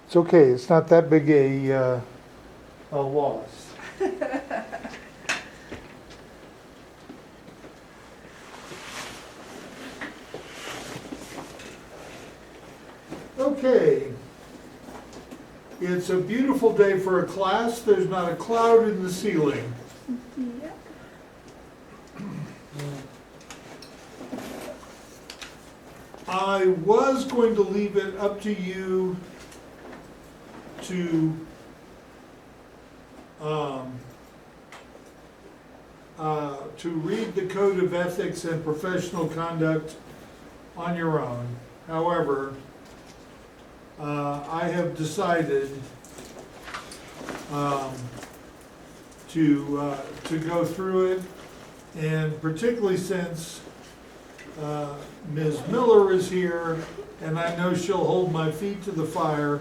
It's okay, it's not that big a loss. Okay. It's a beautiful day for a class. There's not a cloud in the ceiling. Yeah. I was going to leave it up to you to read the Code of Ethics and Professional Conduct on your own. However, I have decided to go through it, and particularly since Ms. Miller is here, and I know she'll hold my feet to the fire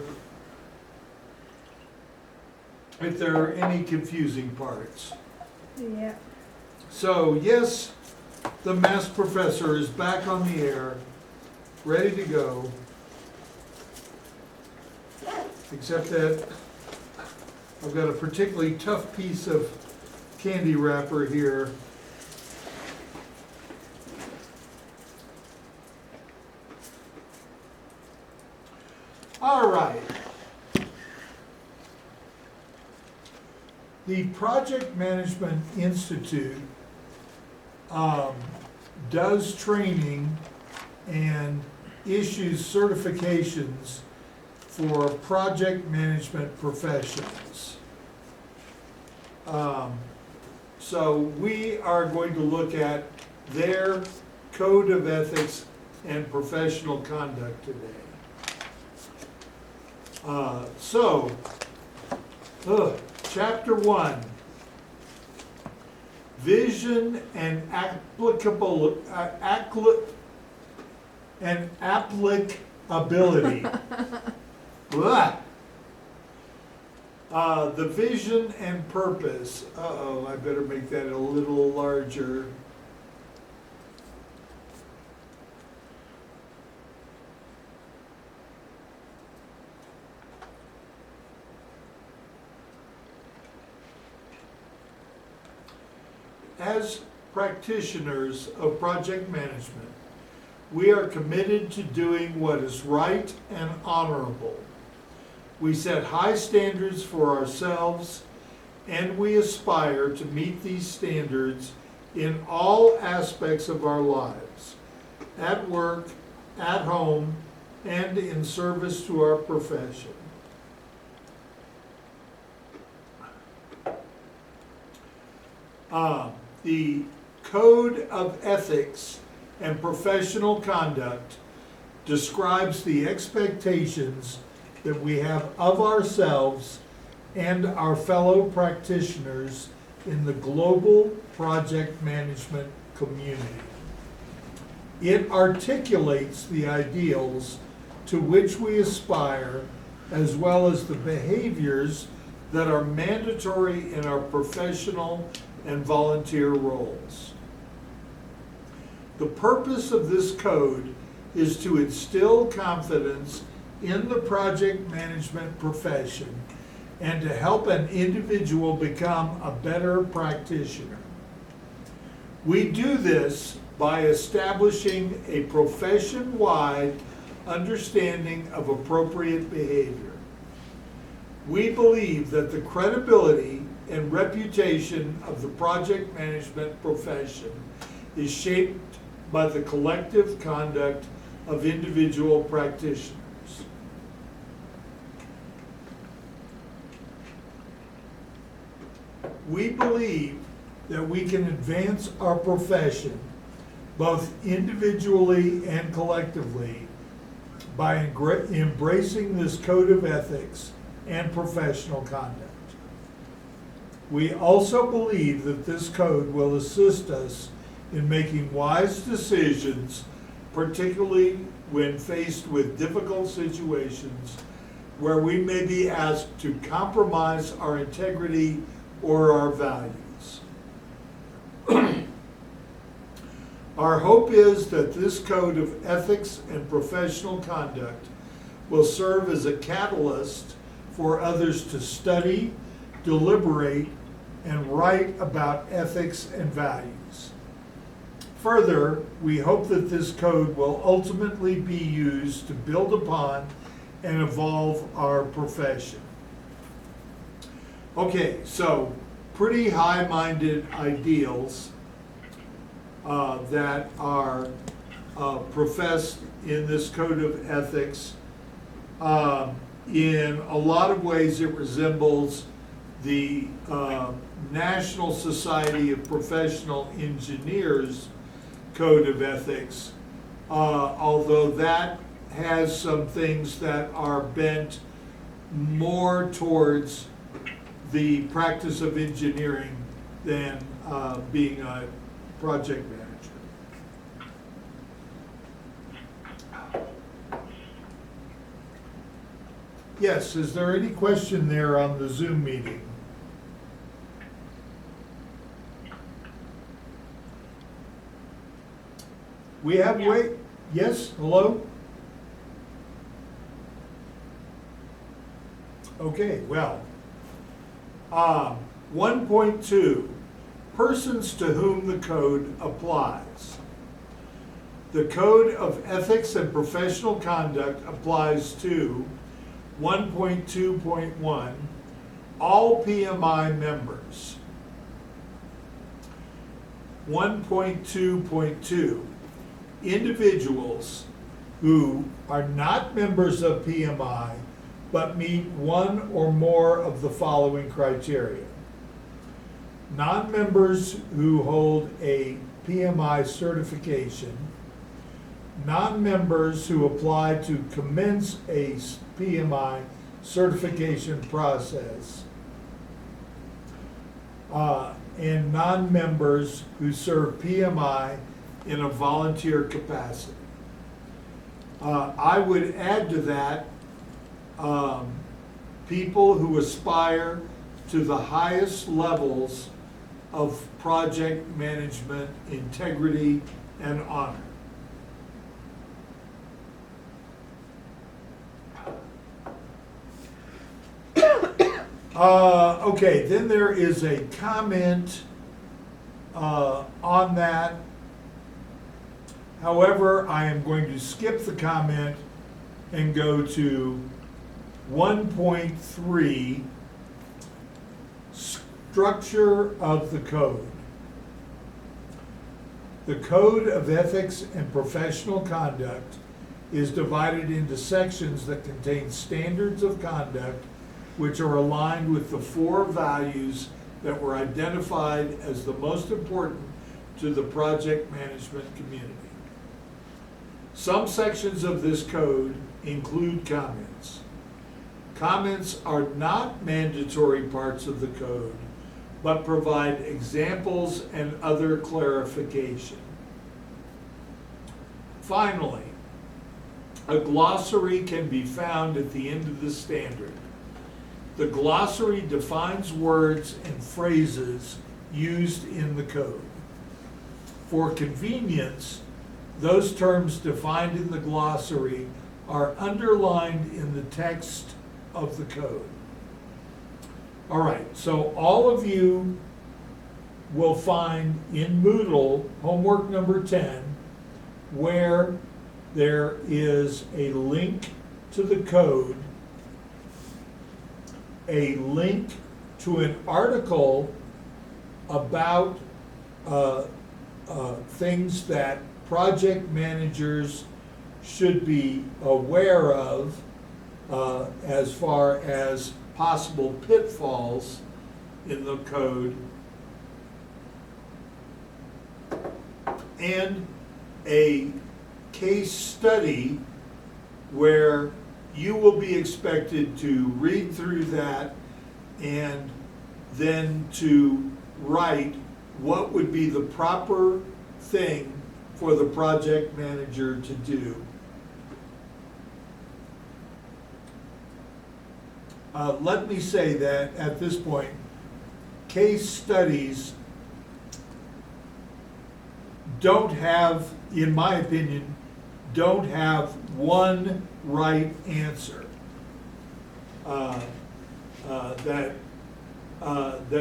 if there are any confusing parts. Yeah. So, yes, the math professor is back on the air, ready to go. Except that I've got a particularly tough piece of candy wrapper here. All right. The Project Management Institute does training and issues certifications for project management professionals. So we are going to look at their Code of Ethics and Professional Conduct today. Chapter 1, Vision and applicability. Blah. The vision and purpose. Uh-oh, I better make that a little larger. As practitioners of project management, we are committed to doing what is right and honorable. We set high standards for ourselves, and we aspire to meet these standards in all aspects of our lives, at work, at home, and in service to our profession. The Code of Ethics and Professional Conduct describes the expectations that we have of ourselves and our fellow practitioners in the global project management community. It articulates the ideals to which we aspire, as well as the behaviors that are mandatory in our professional and volunteer roles. The purpose of this code is to instill confidence in the project management profession and to help an individual become a better practitioner. We do this by establishing a profession-wide understanding of appropriate behavior. We believe that the credibility and reputation of the project management profession is shaped by the collective conduct of individual practitioners. We believe that we can advance our profession both individually and collectively by embracing this code of ethics and professional conduct. We also believe that this code will assist us in making wise decisions, particularly when faced with difficult situations where we may be asked to compromise our integrity or our values. Our hope is that this code of ethics and professional conduct will serve as a catalyst for others to study, deliberate, and write about ethics and values. Further, we hope that this code will ultimately be used to build upon and evolve our profession. Okay, so pretty high-minded ideals that are professed in this code of ethics. In a lot of ways, it resembles the National Society of Professional Engineers Code of Ethics, although that has some things that are bent more towards the practice of engineering than being a project manager. Yes, is there any question there on the Zoom meeting? We have yes, hello? Okay, well, 1.2, persons to whom the code applies. The Code of Ethics and Professional Conduct applies to 1.2.1, all PMI members. 1.2.2, individuals who are not members of PMI but meet one or more of the following criteria. Non-members who hold a PMI certification, non-members who apply to commence a PMI certification process, and non-members who serve PMI in a volunteer capacity. I would add to that people who aspire to the highest levels of project management, integrity, and honor. Okay, then there is a comment on that. However, I am going to skip the comment and go to 1.3, structure of the code. The Code of Ethics and Professional Conduct is divided into sections that contain standards of conduct which are aligned with the 4 values that were identified as the most important to the project management community. Some sections of this code include comments. Comments are not mandatory parts of the code, but provide examples and other clarification. Finally, a glossary can be found at the end of the standard. The glossary defines words and phrases used in the code. For convenience, those terms defined in the glossary are underlined in the text of the code. All right, so all of you will find in Moodle homework number 10 where there is a link to the code, a link to an article about things that project managers should be aware of as far as possible pitfalls in the code, and a case study where you will be expected to read through that and then to write what would be the proper thing for the project manager to do. Let me say that at this point, case studies don't have, in my opinion, don't have one right answer. That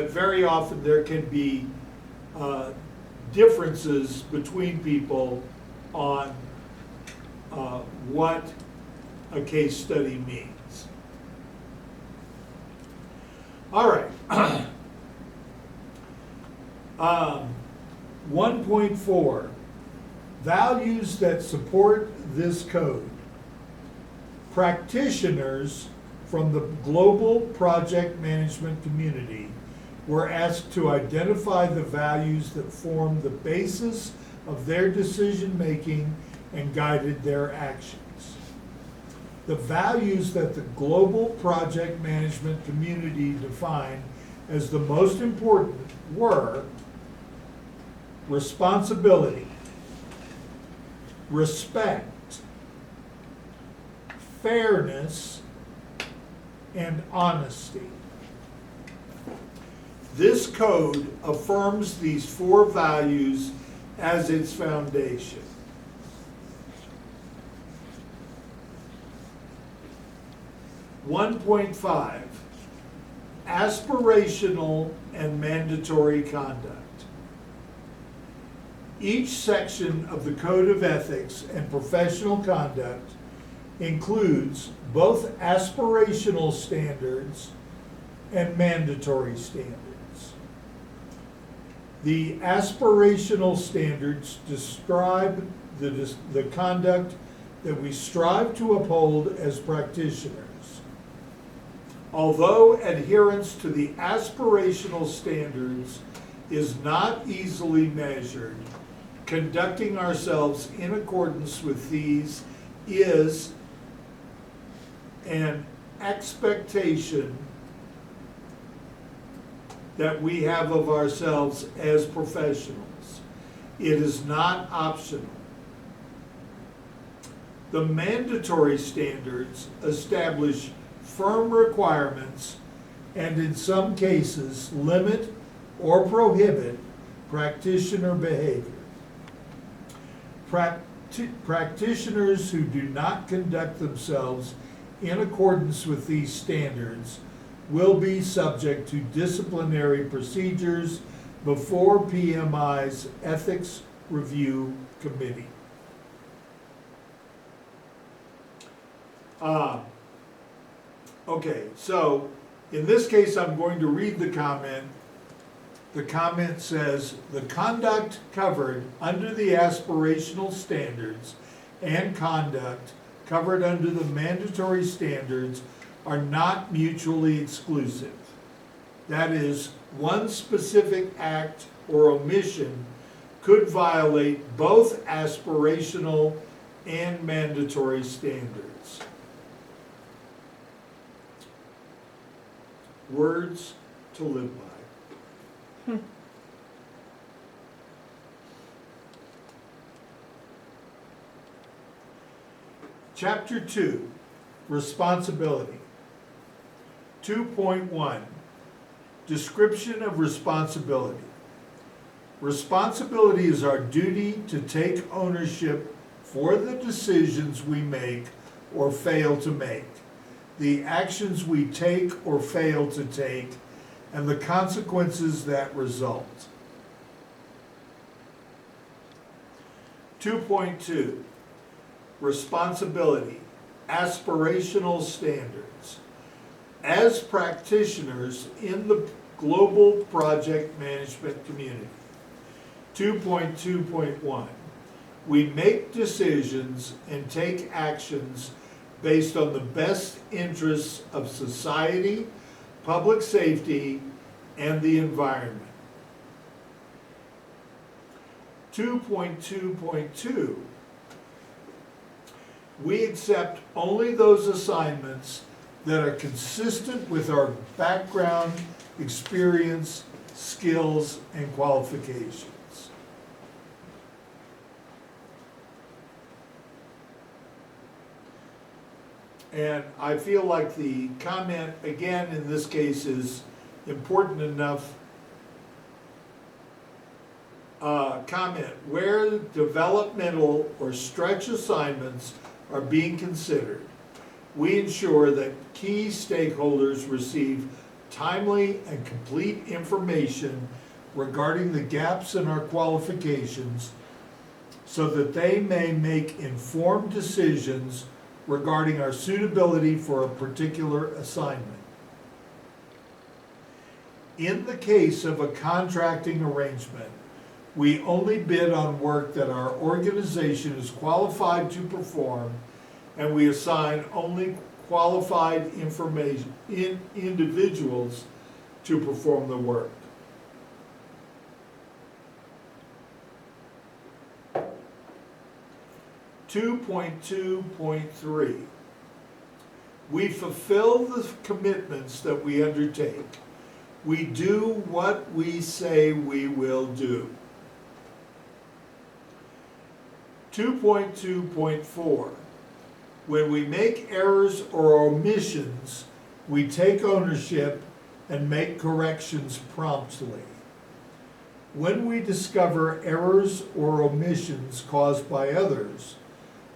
very often there can be differences between people on what a case study means. All right. 1.4, values that support this code. Practitioners from the global project management community were asked to identify the values that form the basis of their decision-making and guided their actions. The values that the global project management community defined as the most important were responsibility, respect, fairness, and honesty. This code affirms these four values as its foundation. (1.5) Aspirational and mandatory conduct. Each section of the Code of Ethics and Professional Conduct includes both aspirational standards and mandatory standards. The aspirational standards describe the conduct that we strive to uphold as practitioners. Although adherence to the aspirational standards is not easily measured, conducting ourselves in accordance with these is an expectation that we have of ourselves as professionals. It is not optional. The mandatory standards establish firm requirements and in some cases limit or prohibit practitioner behavior. Practitioners who do not conduct themselves in accordance with these standards will be subject to disciplinary procedures before PMI's Ethics Review Committee. Okay, so in this case, I'm going to read the comment. The comment says, the conduct covered under the aspirational standards and conduct covered under the mandatory standards are not mutually exclusive. That is, one specific act or omission could violate both aspirational and mandatory standards. Words to live by. Chapter 2, Responsibility. 2.1, Description of responsibility. Responsibility is our duty to take ownership for the decisions we make or fail to make, the actions we take or fail to take, and the consequences that result. 2.2, Responsibility, aspirational standards. As practitioners in the global project management community. 2.2.1, we make decisions and take actions based on the best interests of society, public safety, and the environment. 2.2.2, we accept only those assignments that are consistent with our background, experience, skills, and qualifications. And I feel like the comment, again, in this case is important enough. Comment, where developmental or stretch assignments are being considered, we ensure that key stakeholders receive timely and complete information regarding the gaps in our qualifications so that they may make informed decisions regarding our suitability for a particular assignment. In the case of a contracting arrangement, we only bid on work that our organization is qualified to perform, and we assign only qualified individuals to perform the work. Two point two point three. We fulfill the commitments that we undertake. We do what we say we will do. 2.2.4. When we make errors or omissions, we take ownership and make corrections promptly. When we discover errors or omissions caused by others,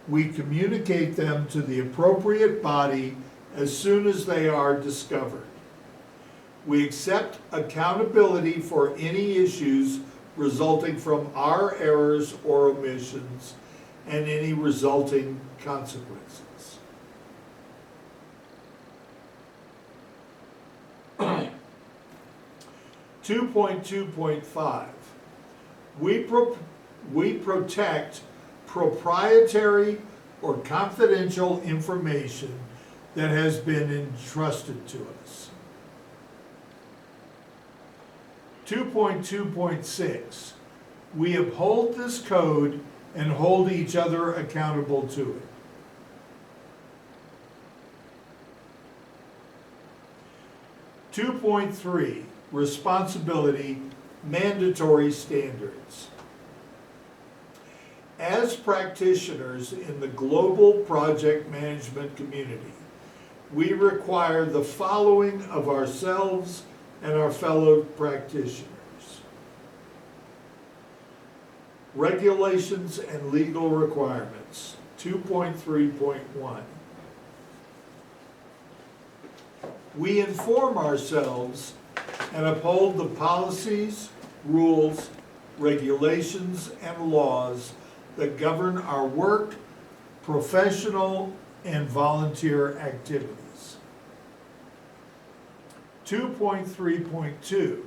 we communicate them to the appropriate body as soon as they are discovered. We accept accountability for any issues resulting from our errors or omissions and any resulting consequences. Two point two point five. We protect proprietary or confidential information that has been entrusted to us. 2.2.6. We uphold this code and hold each other accountable to it. 2.3. Responsibility, mandatory standards. As practitioners in the global project management community, we require the following of ourselves and our fellow practitioners. Regulations and legal requirements, 2.3.1. We inform ourselves and uphold the policies, rules, regulations, and laws that govern our work, professional, and volunteer activities. 2.3.2.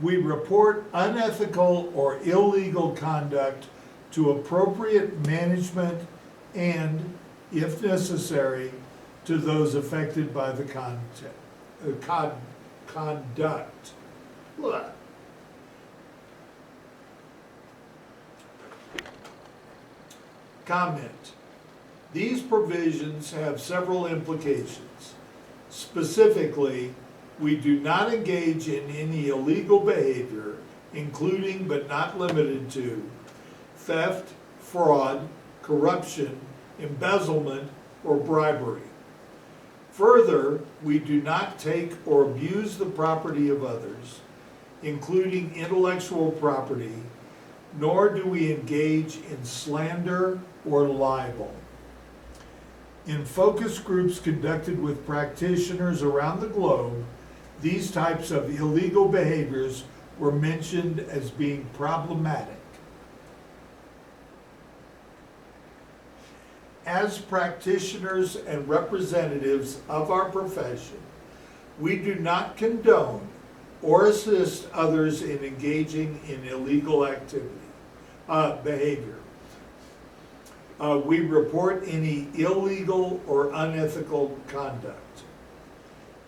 We report unethical or illegal conduct to appropriate management and, if necessary, to those affected by the conduct. Blah. Comment. These provisions have several implications. Specifically, we do not engage in any illegal behavior, including but not limited to theft, fraud, corruption, embezzlement, or bribery. Further, we do not take or abuse the property of others, including intellectual property, nor do we engage in slander or libel. In focus groups conducted with practitioners around the globe, these types of illegal behaviors were mentioned as being problematic. As practitioners and representatives of our profession, we do not condone or assist others in engaging in illegal behavior. We report any illegal or unethical conduct.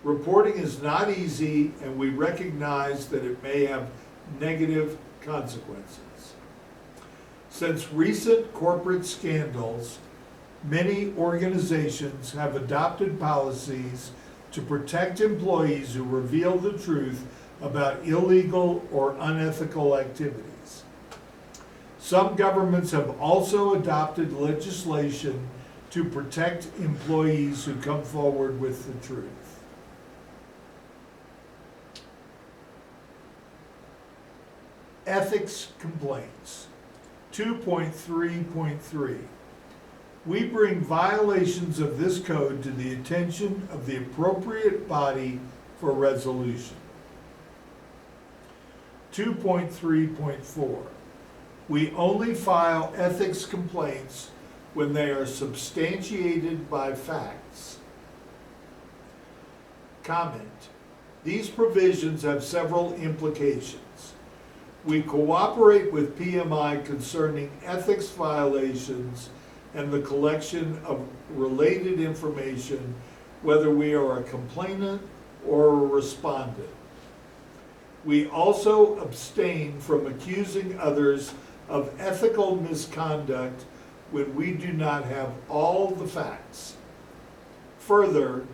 Reporting is not easy, and we recognize that it may have negative consequences. Since recent corporate scandals, many organizations have adopted policies to protect employees who reveal the truth about illegal or unethical activities. Some governments have also adopted legislation to protect employees who come forward with the truth. Ethics complaints, 2.3.3. We bring violations of this code to the attention of the appropriate body for resolution. 2.3.4. We only file ethics complaints when they are substantiated by facts. Comment. These provisions have several implications. We cooperate with PMI concerning ethics violations and the collection of related information, whether we are a complainant or a respondent. We also abstain from accusing others of ethical misconduct when we do not have all the facts. Further,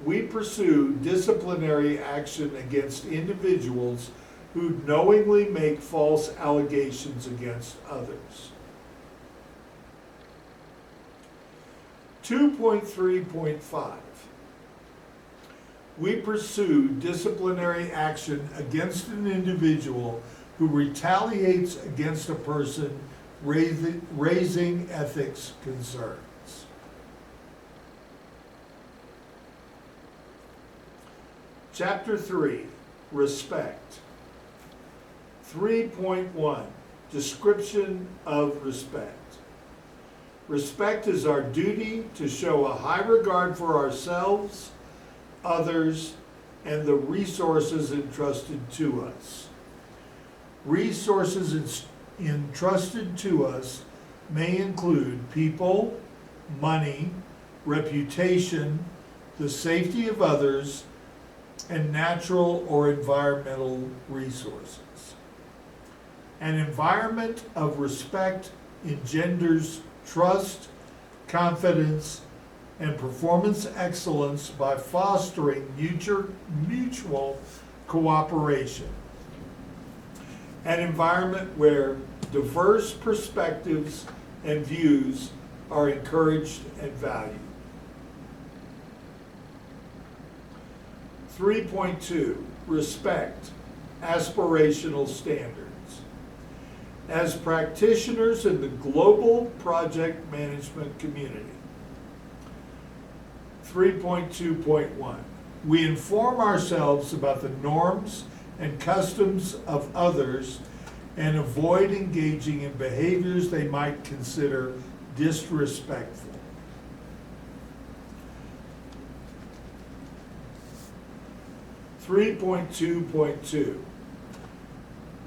we pursue disciplinary action against individuals who knowingly make false allegations against others. 2.3.5. We pursue disciplinary action against an individual who retaliates against a person raising ethics concerns. Chapter 3, Respect. 3.1, Description of respect. Respect is our duty to show a high regard for ourselves, others, and the resources entrusted to us. Resources entrusted to us may include people, money, reputation, the safety of others, and natural or environmental resources. An environment of respect engenders trust, confidence, and performance excellence by fostering mutual cooperation. An environment where diverse perspectives and views are encouraged and valued. 3.2, Respect, Aspirational Standards. As practitioners in the global project management community. 3.2.1, we inform ourselves about the norms and customs of others and avoid engaging in behaviors they might consider disrespectful. 3.2.2,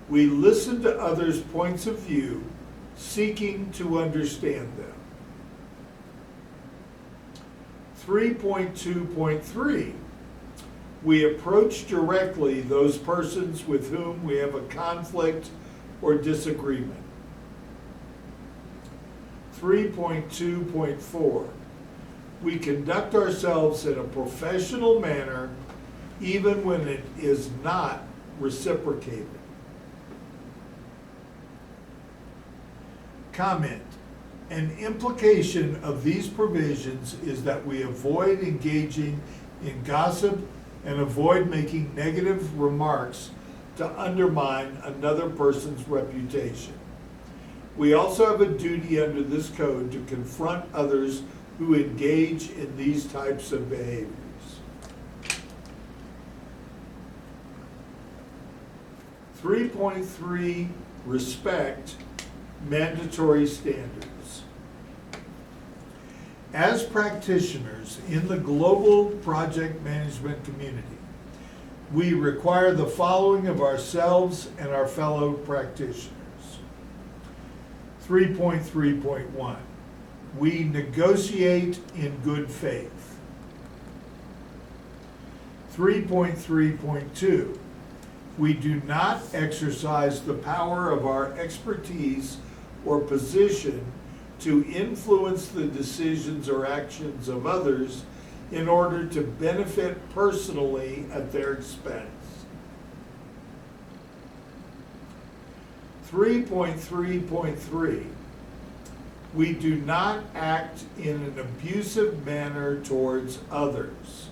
we listen to others' points of view, seeking to understand them. 3.2.3, we approach directly those persons with whom we have a conflict or disagreement. 3.2.4, we conduct ourselves in a professional manner even when it is not reciprocated. Comment. An implication of these provisions is that we avoid engaging in gossip and avoid making negative remarks to undermine another person's reputation. We also have a duty under this code to confront others who engage in these types of behaviors. 3.3, Respect, Mandatory Standards. As practitioners in the global project management community, we require the following of ourselves and our fellow practitioners. 3.3.1, we negotiate in good faith. 3.3.2, we do not exercise the power of our expertise or position to influence the decisions or actions of others in order to benefit personally at their expense. 3.3.3, we do not act in an abusive manner towards others.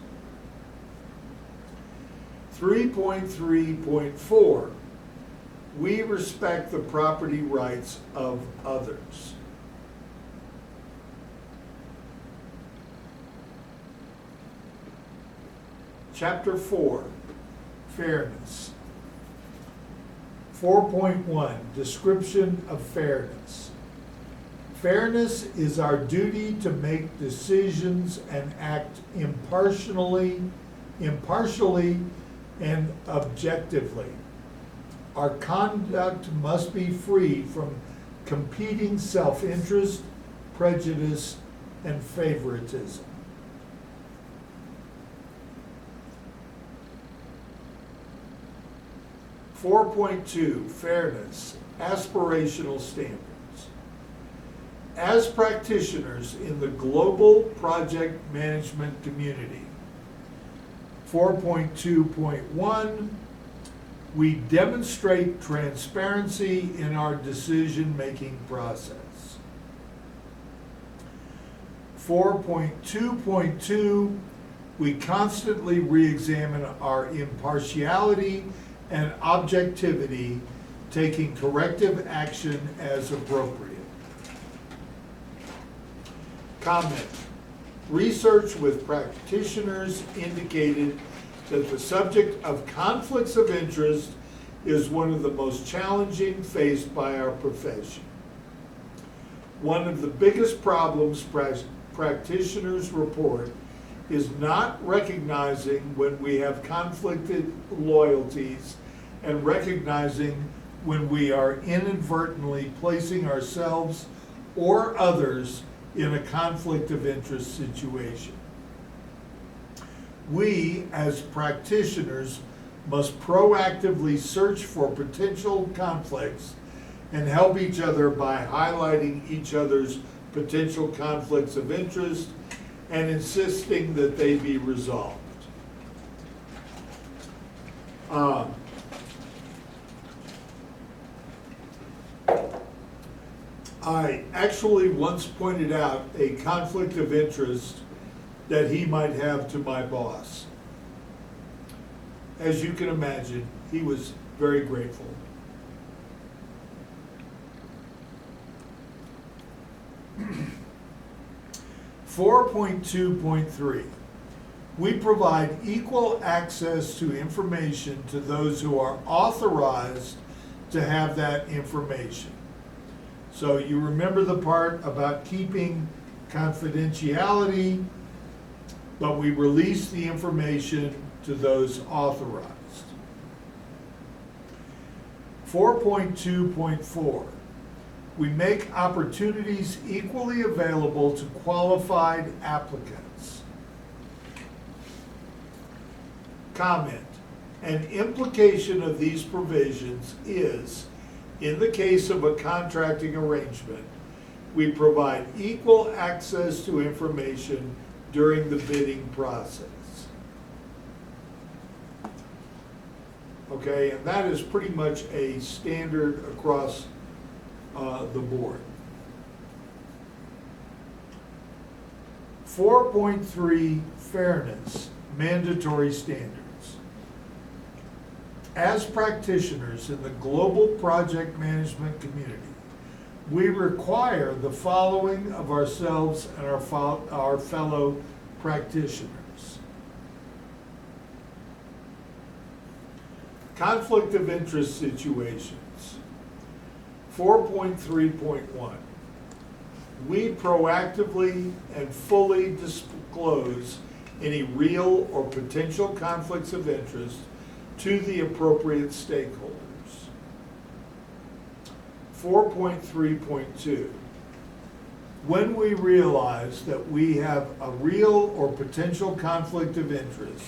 3.3.4, we respect the property rights of others. Chapter 4, Fairness. 4.1, Description of Fairness. Fairness is our duty to make decisions and act impartially and objectively. Our conduct must be free from competing self-interest, prejudice, and favoritism. (4.2) Fairness, aspirational standards. As practitioners in the global project management community, 4.2.1, we demonstrate transparency in our decision-making process. 4.2.2, we constantly re-examine our impartiality and objectivity, taking corrective action as appropriate. Comment. Research with practitioners indicated that the subject of conflicts of interest is one of the most challenging faced by our profession. One of the biggest problems practitioners report is not recognizing when we have conflicted loyalties and recognizing when we are inadvertently placing ourselves or others in a conflict of interest situation. We, as practitioners, must proactively search for potential conflicts and help each other by highlighting each other's potential conflicts of interest and insisting that they be resolved. I actually once pointed out a conflict of interest that he might have to my boss. As you can imagine, he was very grateful. (4.2.3) We provide equal access to information to those who are authorized to have that information. So you remember the part about keeping confidentiality, but we release the information to those authorized. 4.2.4, we make opportunities equally available to qualified applicants. Comment. An implication of these provisions is, in the case of a contracting arrangement, we provide equal access to information during the bidding process. Okay, and that is pretty much a standard across the board. 4.3, Fairness, mandatory standards. As practitioners in the global project management community, we require the following of ourselves and our fellow practitioners. Conflict of interest situations. 4.3.1. We proactively and fully disclose any real or potential conflicts of interest to the appropriate stakeholders. 4.3.2. When we realize that we have a real or potential conflict of interest,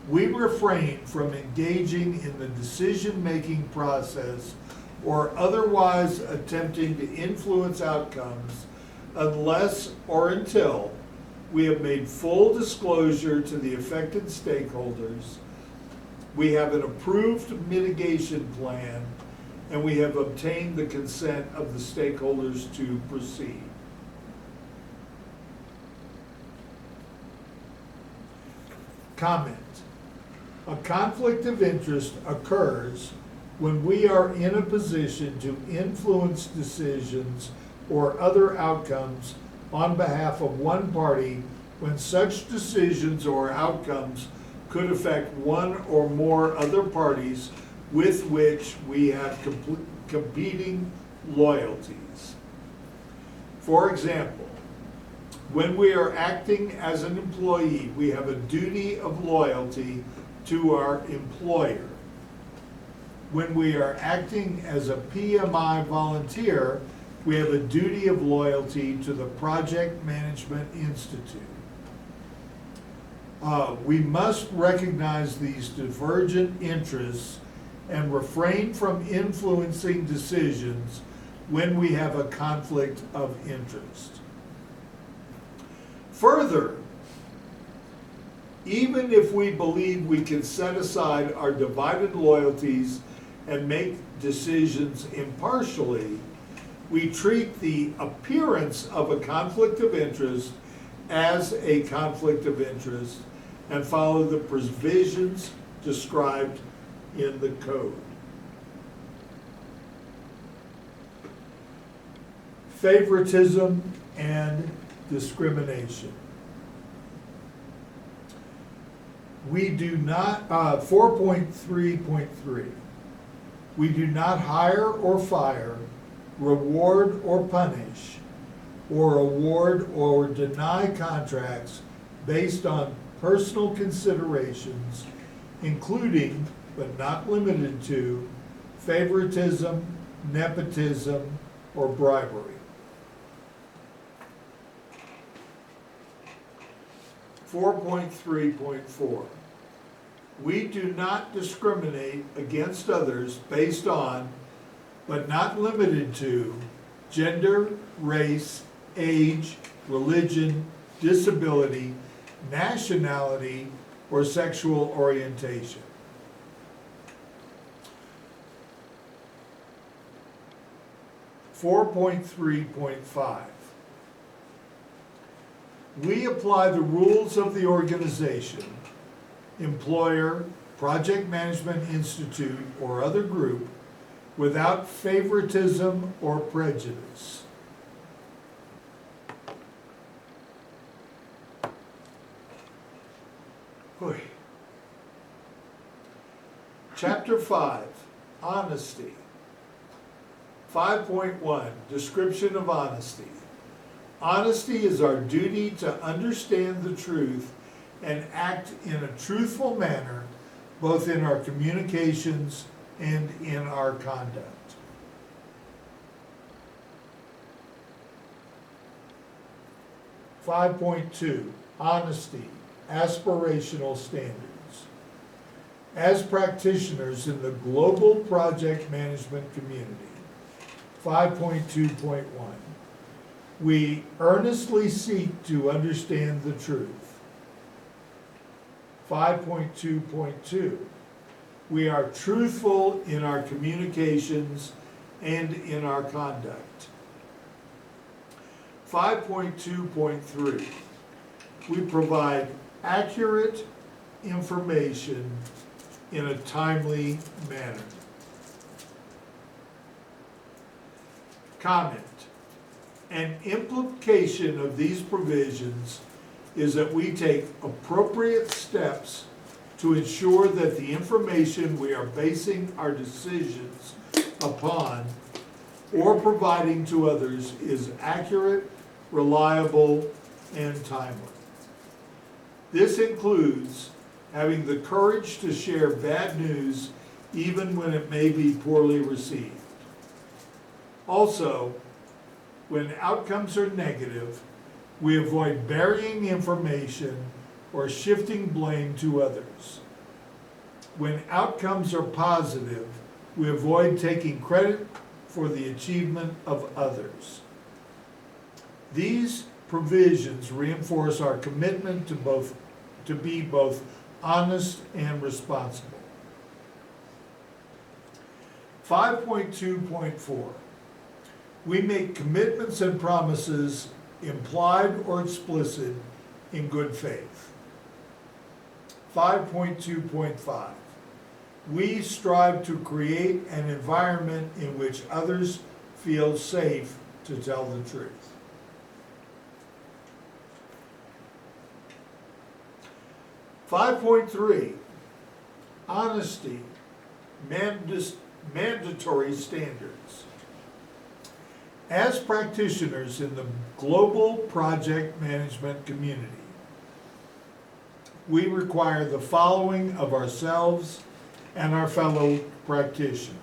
we refrain from engaging in the decision-making process or otherwise attempting to influence outcomes unless or until we have made full disclosure to the affected stakeholders, we have an approved mitigation plan, and we have obtained the consent of the stakeholders to proceed. Comment. A conflict of interest occurs when we are in a position to influence decisions or other outcomes on behalf of one party when such decisions or outcomes could affect one or more other parties with which we have competing loyalties. For example, when we are acting as an employee, we have a duty of loyalty to our employer. When we are acting as a PMI volunteer, we have a duty of loyalty to the Project Management Institute. We must recognize these divergent interests and refrain from influencing decisions when we have a conflict of interest. Further, even if we believe we can set aside our divided loyalties and make decisions impartially, we treat the appearance of a conflict of interest as a conflict of interest and follow the provisions described in the code. Favoritism and discrimination. We do not, 4.3.3, we do not hire or fire, reward or punish, or award or deny contracts based on personal considerations, including, but not limited to, favoritism, nepotism, or bribery. 4.3.4. We do not discriminate against others based on, but not limited to, gender, race, age, religion, disability, nationality, or sexual orientation. (4.3.5) We apply the rules of the organization, employer, Project Management Institute, or other group without favoritism or prejudice. Chapter 5, Honesty. 5.1, Description of honesty. Honesty is our duty to understand the truth and act in a truthful manner, both in our communications and in our conduct. (5.2) Honesty, aspirational standards. As practitioners in the global project management community, 5.2.1, we earnestly seek to understand the truth. 5.2.2, we are truthful in our communications and in our conduct. 5.2.3, we provide accurate information in a timely manner. Comment. An implication of these provisions is that we take appropriate steps to ensure that the information we are basing our decisions upon or providing to others is accurate, reliable, and timely. This includes having the courage to share bad news even when it may be poorly received. Also, when outcomes are negative, we avoid burying information or shifting blame to others. When outcomes are positive, we avoid taking credit for the achievement of others. These provisions reinforce our commitment to be both honest and responsible. 5.2.4. We make commitments and promises, implied or explicit, in good faith. 5.2.5. We strive to create an environment in which others feel safe to tell the truth. 5.3, honesty, mandatory standards. As practitioners in the global project management community, we require the following of ourselves and our fellow practitioners.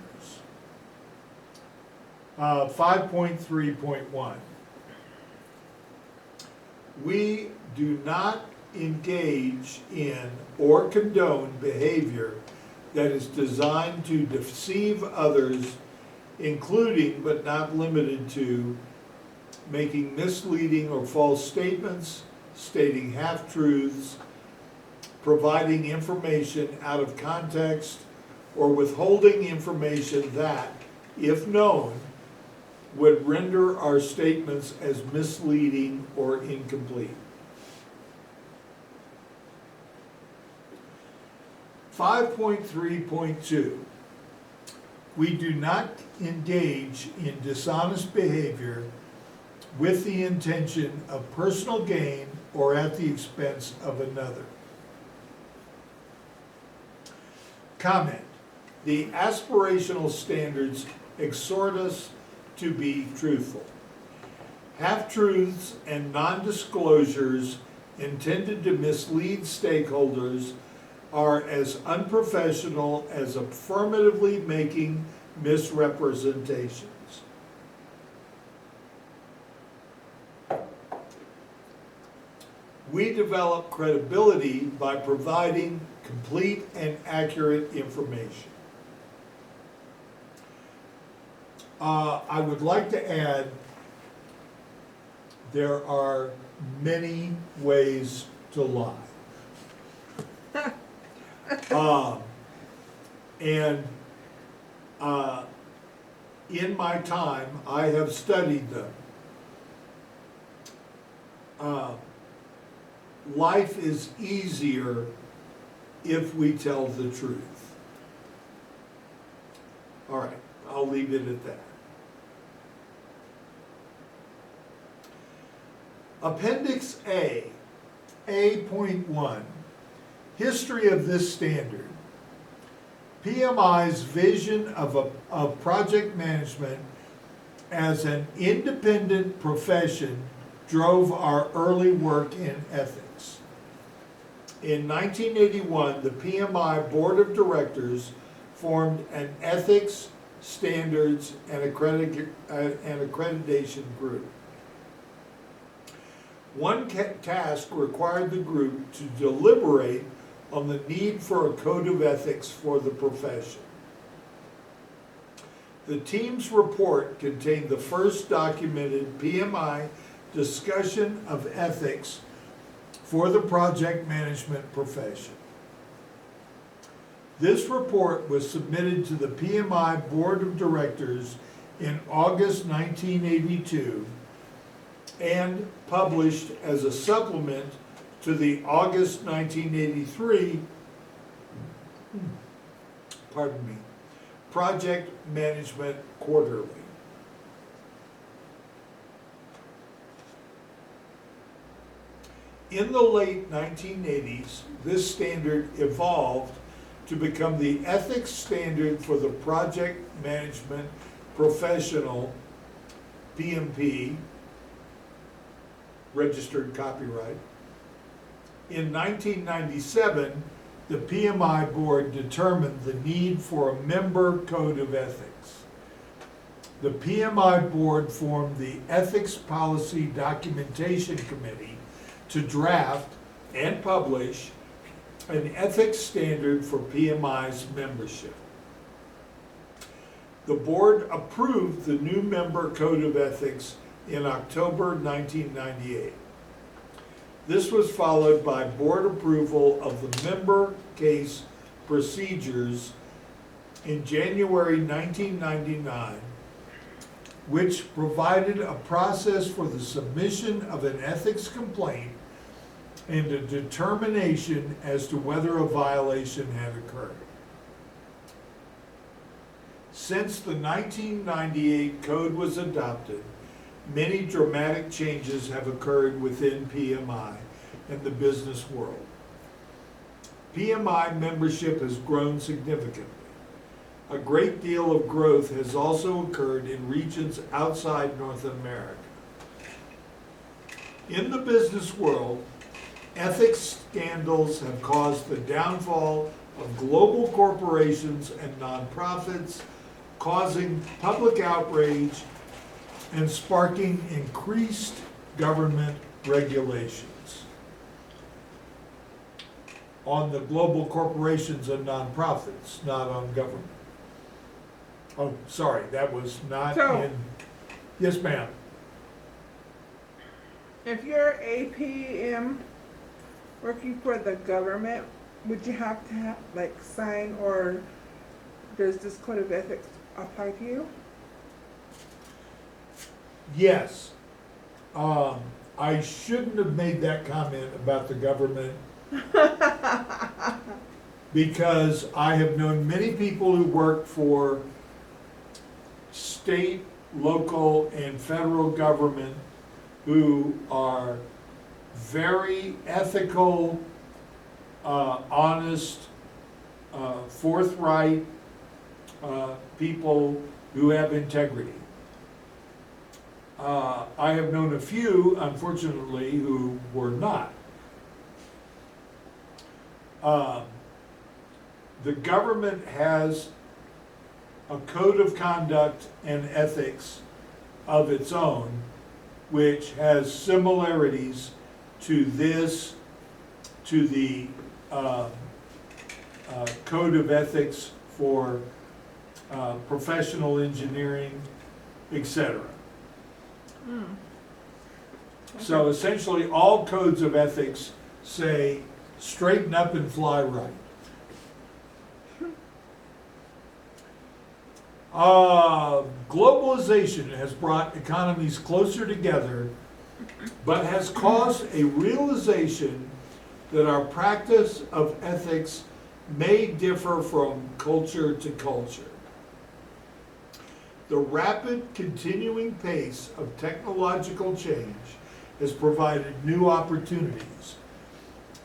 5.3.1. We do not engage in or condone behavior that is designed to deceive others, including but not limited to making misleading or false statements, stating half-truths, providing information out of context, or withholding information that, if known, would render our statements as misleading or incomplete. 5.3.2. We do not engage in dishonest behavior with the intention of personal gain or at the expense of another. Comment. The aspirational standards exhort us to be truthful. Half-truths and non-disclosures intended to mislead stakeholders are as unprofessional as affirmatively making misrepresentations. We develop credibility by providing complete and accurate information. I would like to add, there are many ways to lie. In my time, I have studied them. Life is easier if we tell the truth. All right, I'll leave it at that. Appendix A, A.1, history of this standard. PMI's vision of project management as an independent profession drove our early work in ethics. In 1981, the PMI Board of Directors formed an ethics, standards, and accreditation group. One task required the group to deliberate on the need for a code of ethics for the profession. The team's report contained the first documented PMI discussion of ethics for the project management profession. This report was submitted to the PMI Board of Directors in August 1982 and published as a supplement to the August 1983, Project Management Quarterly. In the late 1980s, this standard evolved to become the ethics standard for the project management professional, PMP, registered copyright. In 1997, the PMI board determined the need for a member code of ethics. The PMI board formed the Ethics Policy Documentation Committee to draft and publish an ethics standard for PMI's membership. The board approved the new member code of ethics in October 1998. This was followed by board approval of the member case procedures in January 1999, which provided a process for the submission of an ethics complaint and a determination as to whether a violation had occurred. Since the 1998 code was adopted, many dramatic changes have occurred within PMI and the business world. PMI membership has grown significantly. A great deal of growth has also occurred in regions outside North America. In the business world, ethics scandals have caused the downfall of global corporations and nonprofits, causing public outrage and sparking increased government regulations on the global corporations and nonprofits, not on government. Oh, sorry, that was not So- in, yes, ma'am. If you're APM working for the government, would you have to sign, or does this code of ethics apply to you? Yes. I shouldn't have made that comment about the government because I have known many people who work for state, local, and federal government who are very ethical, honest, forthright people who have integrity. I have known a few, unfortunately, who were not. The government has a code of conduct and ethics of its own, which has similarities to this, to the code of ethics for professional engineering, etc. So essentially, all codes of ethics say straighten up and fly right. Globalization has brought economies closer together, but has caused a realization that our practice of ethics may differ from culture to culture. The rapid continuing pace of technological change has provided new opportunities,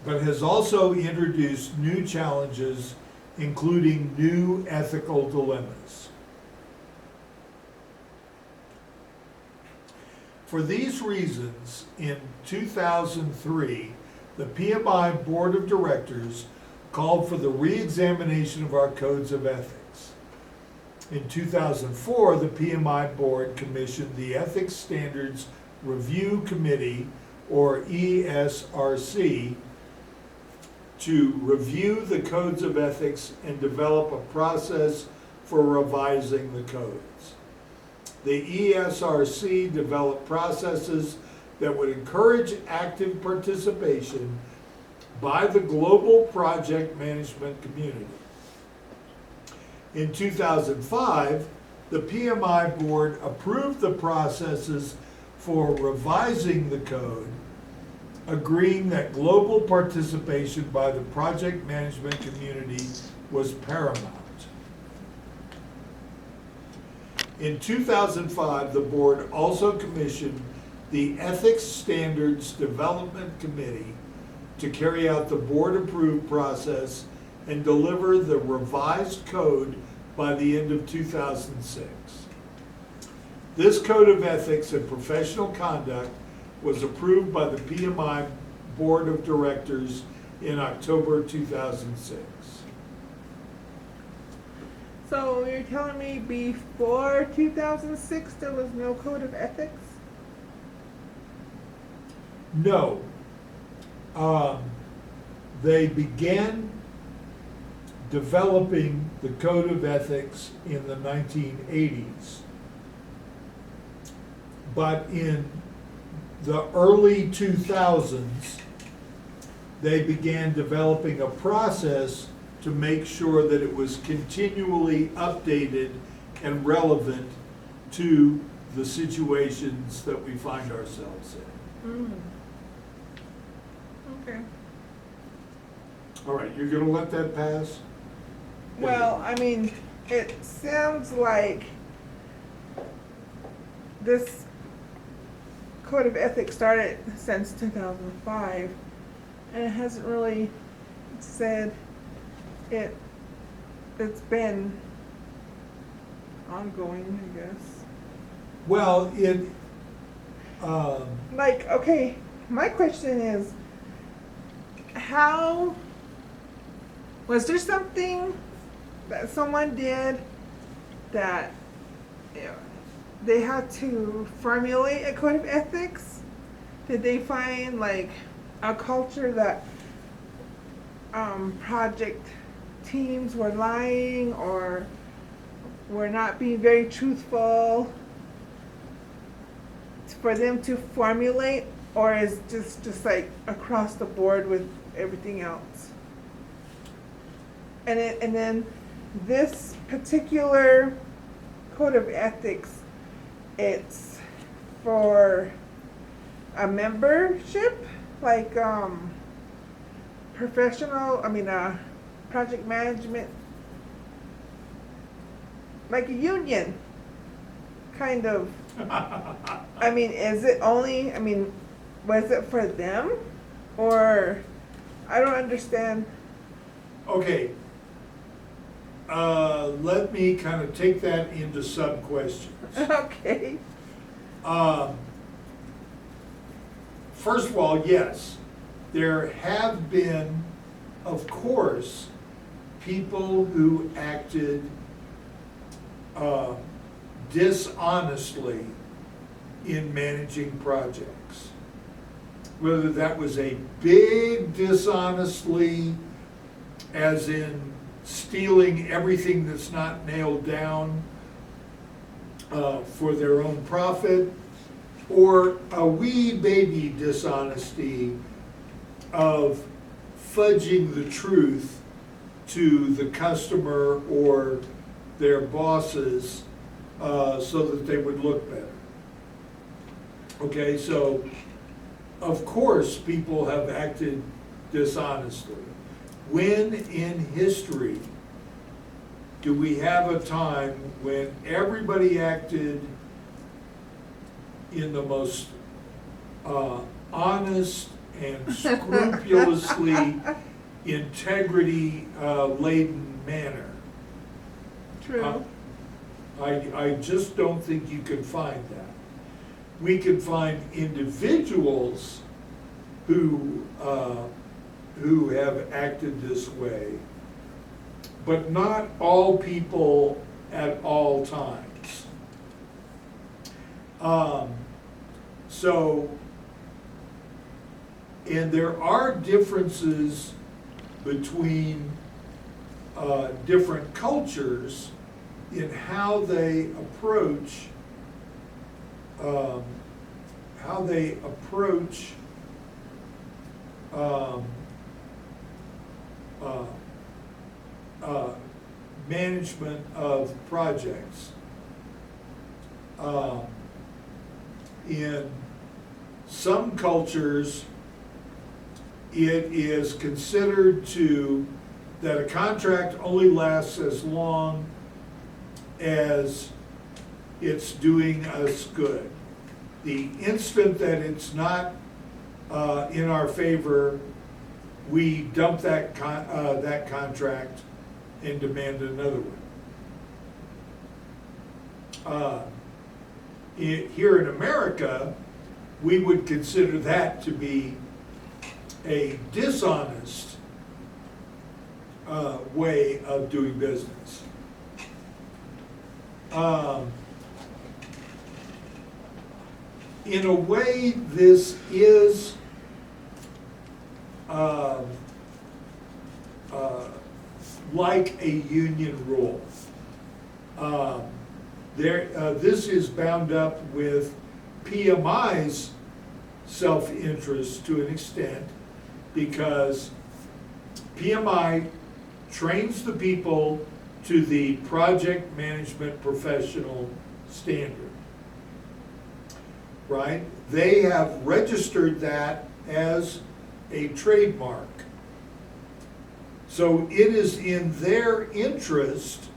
but has also introduced new challenges, including new ethical dilemmas. For these reasons, in 2003, the PMI Board of Directors called for the re-examination of our codes of ethics. In 2004, the PMI Board commissioned the Ethics Standards Review Committee, or ESRC, to review the codes of ethics and develop a process for revising the codes. The ESRC developed processes that would encourage active participation by the global project management community. In 2005, the PMI Board approved the processes for revising the code, agreeing that global participation by the project management community was paramount. In 2005, the board also commissioned the Ethics Standards Development Committee to carry out the board-approved process and deliver the revised code by the end of 2006. This code of ethics and professional conduct was approved by the PMI Board of Directors in October 2006. So you're telling me before 2006 there was no code of ethics? No. They began developing the code of ethics in the 1980s. But in the early 2000s, they began developing a process to make sure that it was continually updated and relevant to the situations that we find ourselves in. Okay. All right, you're gonna let that pass? Well, I mean, it sounds like this code of ethics started since 2005, and it hasn't really said it's been ongoing, I guess. Well, Like, okay, my question is, how, was there something that someone did that, you know, they had to formulate a code of ethics? Did they find like a culture that project teams were lying or were not being very truthful for them to formulate, or is just like across the board with everything else? And then this particular code of ethics, it's for a membership, like project management, like a union, kind of. I mean, is it only, was it for them? Or, I don't understand. okay. Let me kind of take that into sub-questions. Okay. First of all, yes, there have been, of course, people who acted dishonestly in managing projects. Whether that was a big dishonestly, as in stealing everything that's not nailed down for their own profit, or a wee baby dishonesty of fudging the truth to the customer or their bosses so that they would look better. Okay, so of course people have acted dishonestly. When in history do we have a time when everybody acted in the most honest and scrupulously integrity laden manner? True. I just don't think you can find that. We can find individuals who have acted this way, but not all people at all times. And there are differences between different cultures in how they approach management of projects. In some cultures, it is considered that a contract only lasts as long as it's doing us good. The instant that it's not in our favor, we dump that contract and demand another one. Here in America, we would consider that to be a dishonest way of doing business. In a way, this is like a union rule. This is bound up with PMI's self-interest to an extent, because PMI trains the people to the project management professional standard, right? They have registered that as a trademark. So it is in their interest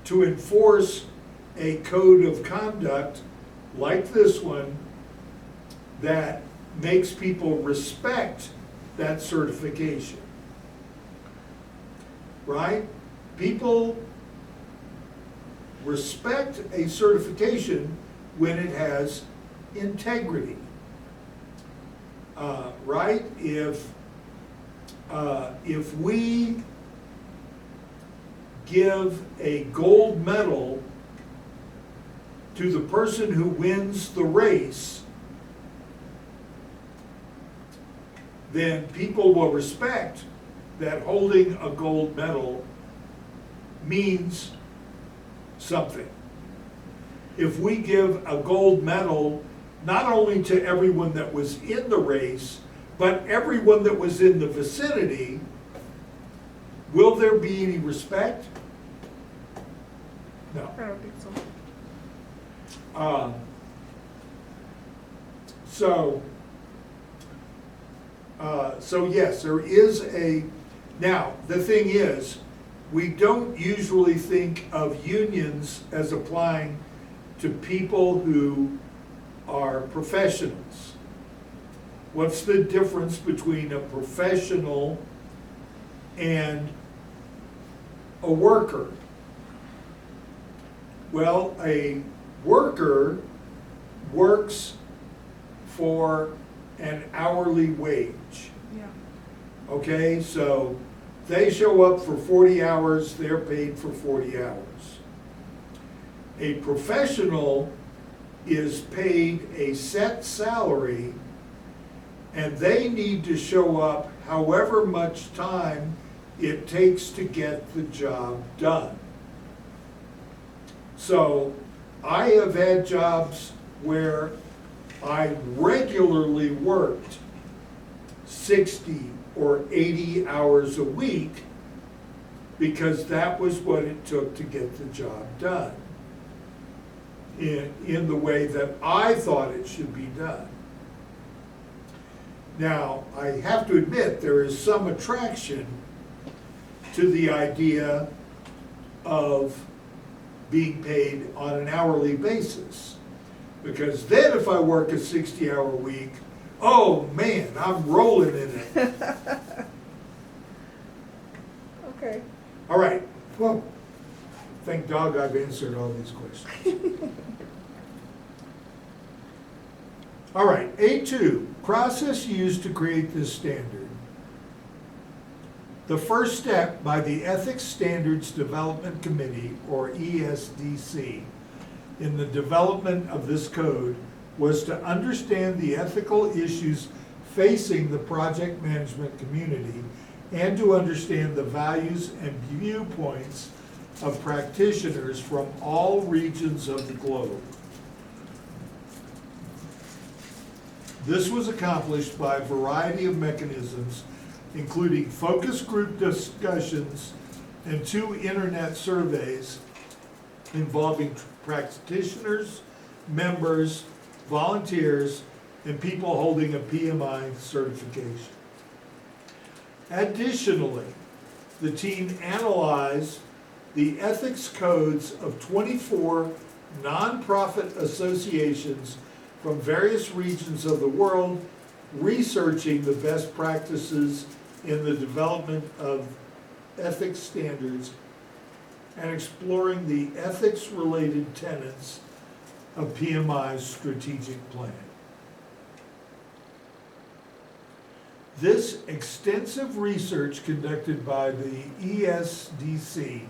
to enforce a code of conduct like this one that makes people respect that certification. right? People respect a certification when it has integrity. Right? If we give a gold medal to the person who wins the race, then people will respect that holding a gold medal means something. If we give a gold medal not only to everyone that was in the race, but everyone that was in the vicinity, will there be any respect? No. I don't think so. So yes, there is a, now, the thing is, we don't usually think of unions as applying to people who are professionals. What's the difference between a professional and a worker? Well, a worker works for an hourly wage. Yeah. Okay, so they show up for 40 hours, they're paid for 40 hours. A professional is paid a set salary, and they need to show up however much time it takes to get the job done. So I have had jobs where I regularly worked 60 or 80 hours a week because that was what it took to get the job done in the way that I thought it should be done. Now, I have to admit, there is some attraction to the idea of being paid on an hourly basis. Because then if I work a 60-hour week, oh man, I'm rolling in it. Okay. All right, well, thank dog I've answered all these questions. All right, A2, process used to create this standard. The first step by the Ethics Standards Development Committee, or ESDC, in the development of this code was to understand the ethical issues facing the project management community and to understand the values and viewpoints of practitioners from all regions of the globe. This was accomplished by a variety of mechanisms, including focus group discussions and 2 internet surveys involving practitioners, members, volunteers, and people holding a PMI certification. Additionally, the team analyzed the ethics codes of 24 nonprofit associations from various regions of the world, researching the best practices in the development of ethics standards and exploring the ethics-related tenets of PMI's strategic plan. This extensive research conducted by the ESDC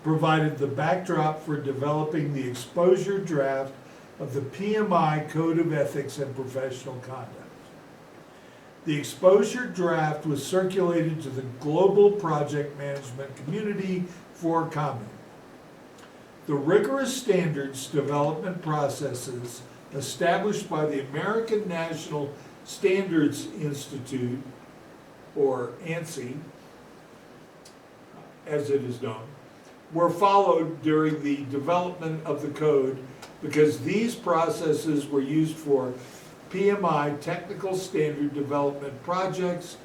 provided the backdrop for developing the exposure draft of the PMI Code of Ethics and Professional Conduct. The exposure draft was circulated to the global project management community for comment. The rigorous standards development processes established by the American National Standards Institute, or ANSI, as it is known, were followed during the development of the code because these processes were used for PMI technical standard development projects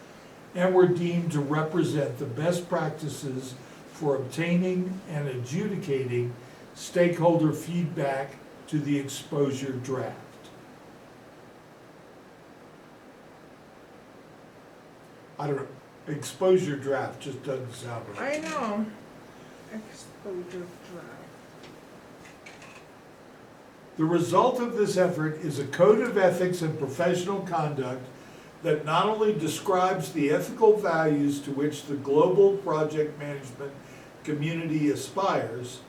and were deemed to represent the best practices for obtaining and adjudicating stakeholder feedback to the exposure draft. I don't know, Exposure draft just doesn't sound right. I know. Exposure draft. The result of this effort is a code of ethics and professional conduct that not only describes the ethical values to which the global project management community aspires,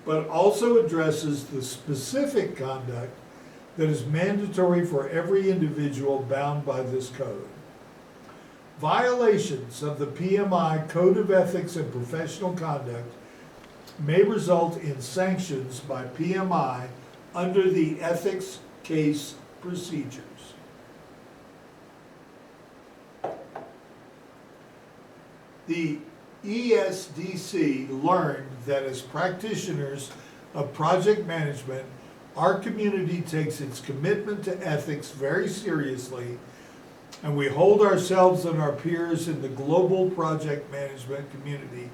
but also addresses the specific conduct that is mandatory for every individual bound by this code. Violations of the PMI Code of Ethics and Professional Conduct may result in sanctions by PMI under the ethics case procedures. The ESDC learned that as practitioners of project management, our community takes its commitment to ethics very seriously, and we hold ourselves and our peers in the global project management community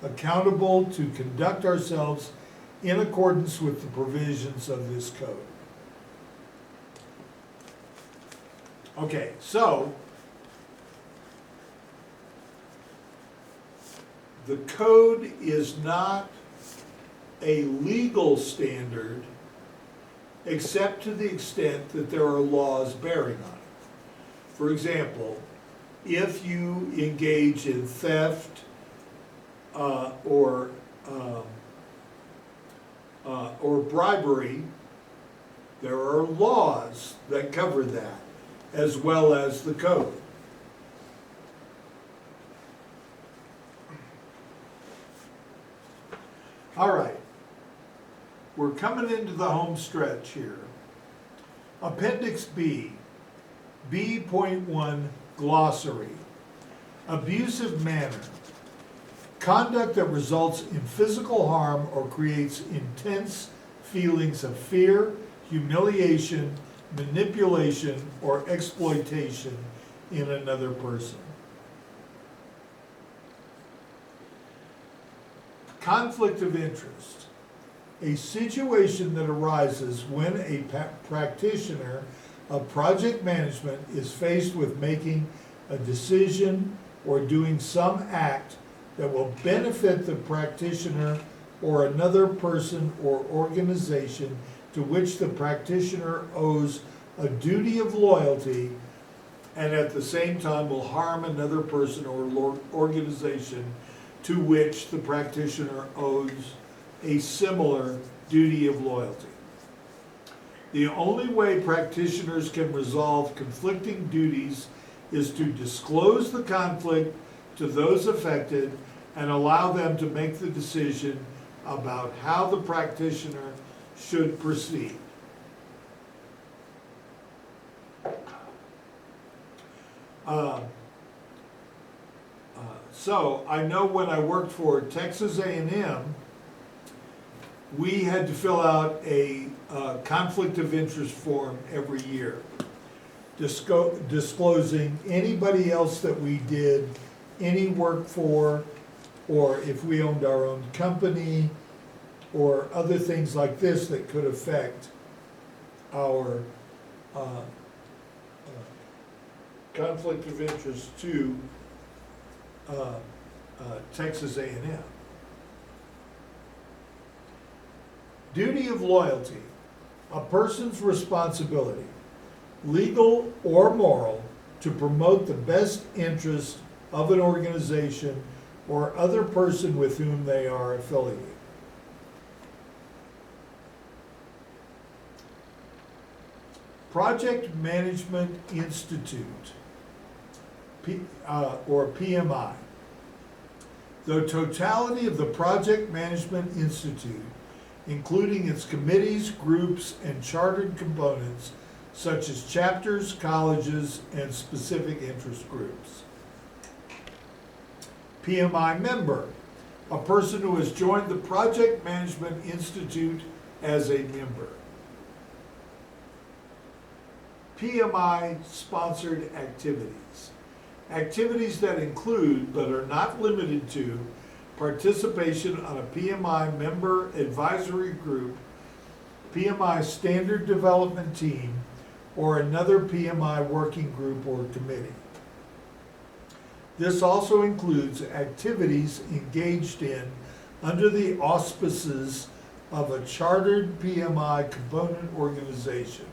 accountable to conduct ourselves in accordance with the provisions of this code. Okay, so the code is not a legal standard except to the extent that there are laws bearing on it. For example, if you engage in theft or bribery, there are laws that cover that, as well as the code. All right, we're coming into the home stretch here. Appendix B, B.1 glossary. Abusive manner. Conduct that results in physical harm or creates intense feelings of fear, humiliation, manipulation, or exploitation in another person. Conflict of interest. A situation that arises when a practitioner of project management is faced with making a decision or doing some act that will benefit the practitioner or another person or organization to which the practitioner owes a duty of loyalty, and at the same time will harm another person or organization to which the practitioner owes a similar duty of loyalty. The only way practitioners can resolve conflicting duties is to disclose the conflict to those affected and allow them to make the decision about how the practitioner should proceed. So I know when I worked for Texas A&M, we had to fill out a conflict of interest form every year, disclosing anybody else that we did any work for, or if we owned our own company, or other things like this that could affect our conflict of interest to Texas A&M. Duty of loyalty, a person's responsibility, legal or moral, to promote the best interest of an organization or other person with whom they are affiliated. Project Management Institute, or PMI. The totality of the Project Management Institute, including its committees, groups, and chartered components, such as chapters, colleges, and specific interest groups. PMI member, a person who has joined the Project Management Institute as a member. PMI sponsored activities. Activities that include, but are not limited to, participation on a PMI member advisory group, PMI standard development team, or another PMI working group or committee. This also includes activities engaged in under the auspices of a chartered PMI component organization,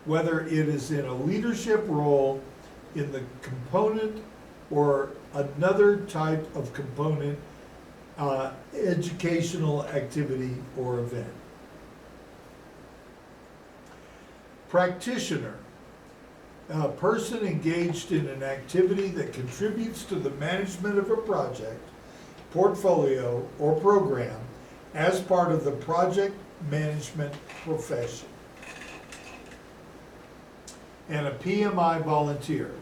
whether it is in a leadership role in the component or another type of component, educational activity or event. Practitioner, a person engaged in an activity that contributes to the management of a project, portfolio, or program as part of the project management profession. And a PMI volunteer,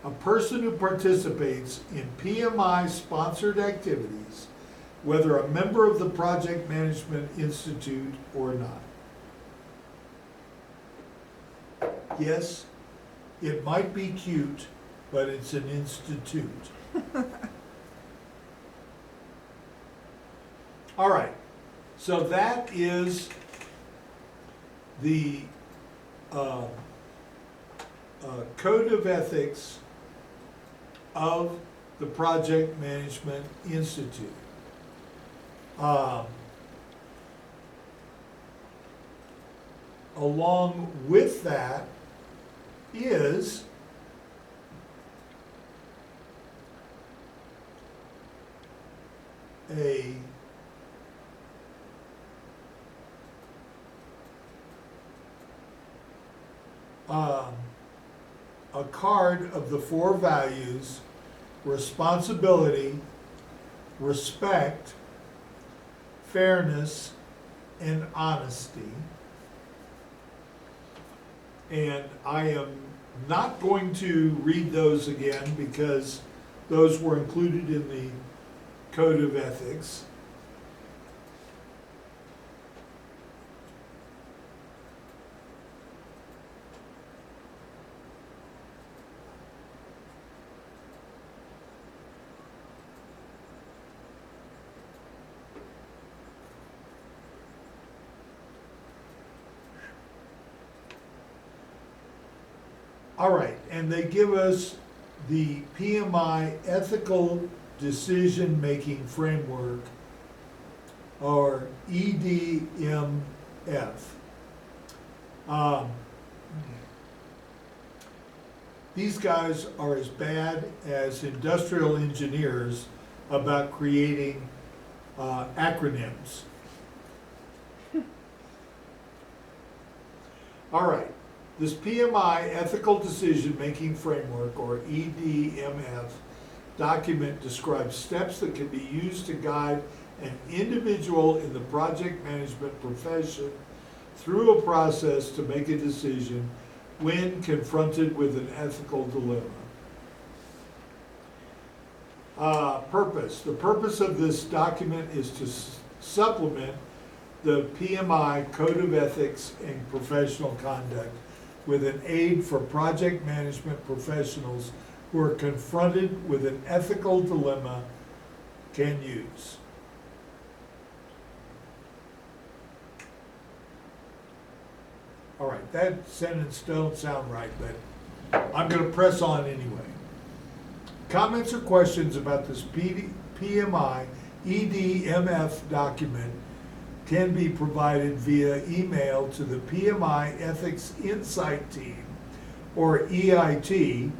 a person who participates in PMI-sponsored activities, whether a member of the Project Management Institute or not. Yes, it might be cute, but it's an institute. All right, so that is the Code of Ethics of the Project Management Institute. Along with that is a card of the 4 values: responsibility, respect, fairness, and honesty. And I am not going to read those again because those were included in the Code of Ethics. All right, and they give us the PMI Ethical Decision-Making Framework, or EDMF. These guys are as bad as industrial engineers about creating acronyms. All right. This PMI Ethical Decision-Making Framework, or EDMF, document describes steps that can be used to guide an individual in the project management profession through a process to make a decision when confronted with an ethical dilemma. Purpose. The purpose of this document is to supplement the PMI Code of Ethics and Professional Conduct with an aid for project management professionals who are confronted with an ethical dilemma can use. All right, that sentence don't sound right, but I'm going to press on anyway. Comments or questions about this PMI EDMF document can be provided via email to the PMI Ethics Insight Team, or EIT,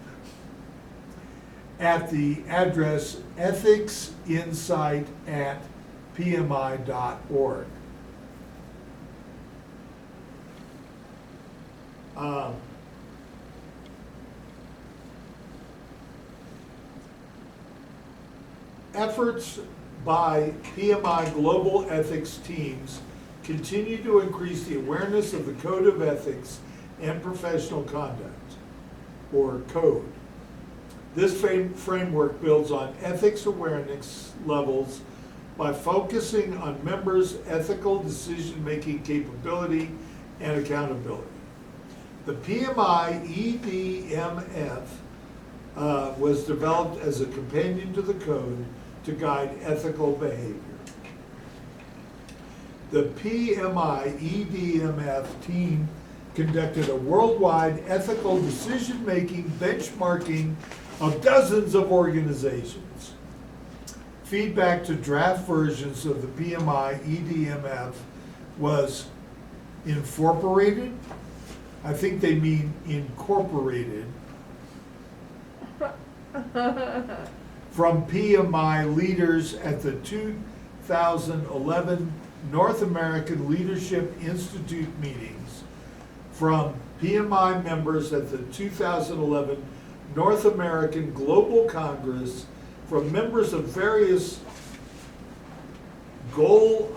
at the address ethicsinsight@pmi.org. Efforts by PMI global ethics teams continue to increase the awareness of the Code of Ethics and Professional Conduct, or CODE. This framework builds on ethics awareness levels by focusing on members' ethical decision-making capability and accountability. The PMI EDMF was developed as a companion to the Code to guide ethical behavior. The PMI EDMF team conducted a worldwide ethical decision-making benchmarking of dozens of organizations. Feedback to draft versions of the PMI EDMF was incorporated. I think they mean incorporated from PMI leaders at the 2011 North American Leadership Institute meetings, from PMI members at the 2011 North American Global Congress, from members of various global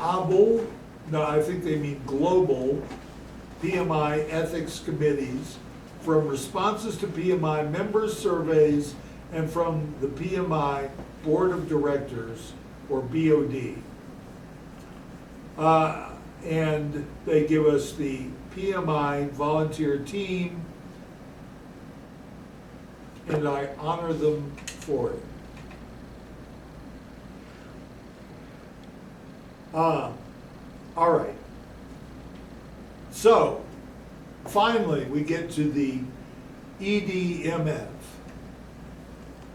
PMI ethics committees, from responses to PMI members' surveys, and from the PMI Board of Directors, or BOD. And they give us the PMI volunteer team, and I honor them for it. All right. So, finally, we get to the EDMF.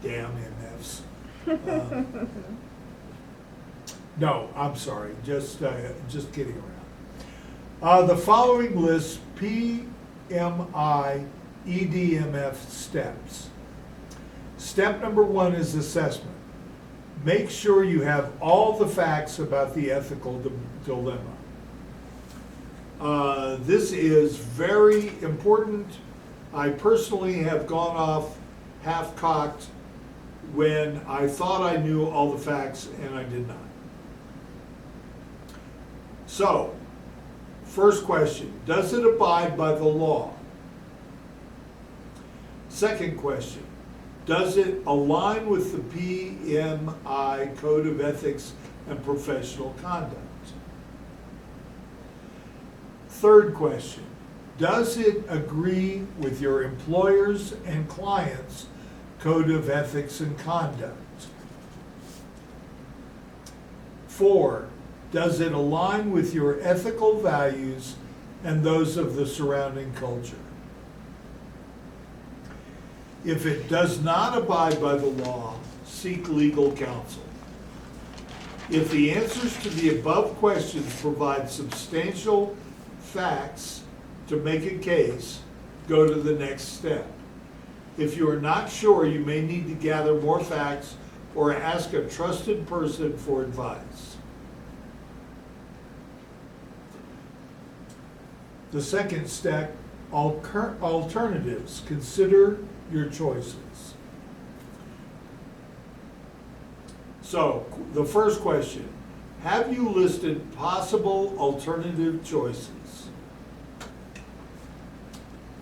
Damn MFs. No, I'm sorry, just kidding around. The following lists PMI EDMF steps. Step number 1 is assessment. Make sure you have all the facts about the ethical dilemma. This is very important. I personally have gone off half-cocked when I thought I knew all the facts and I did not. So, first question, does it abide by the law? Second question, does it align with the PMI Code of Ethics and Professional Conduct? Third question, does it agree with your employers and clients' Code of Ethics and Conduct? 4, does it align with your ethical values and those of the surrounding culture? If it does not abide by the law, seek legal counsel. If the answers to the above questions provide substantial facts to make a case, go to the next step. If you are not sure, you may need to gather more facts or ask a trusted person for advice. The second step, alternatives. Consider your choices. So, the first question, have you listed possible alternative choices?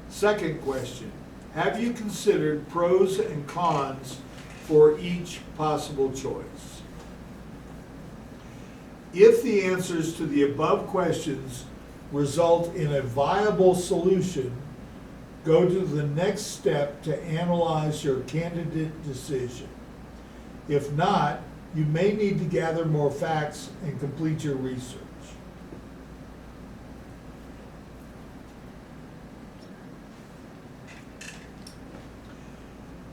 Second question, have you considered pros and cons for each possible choice? If the answers to the above questions result in a viable solution, go to the next step to analyze your candidate decision. If not, you may need to gather more facts and complete your research.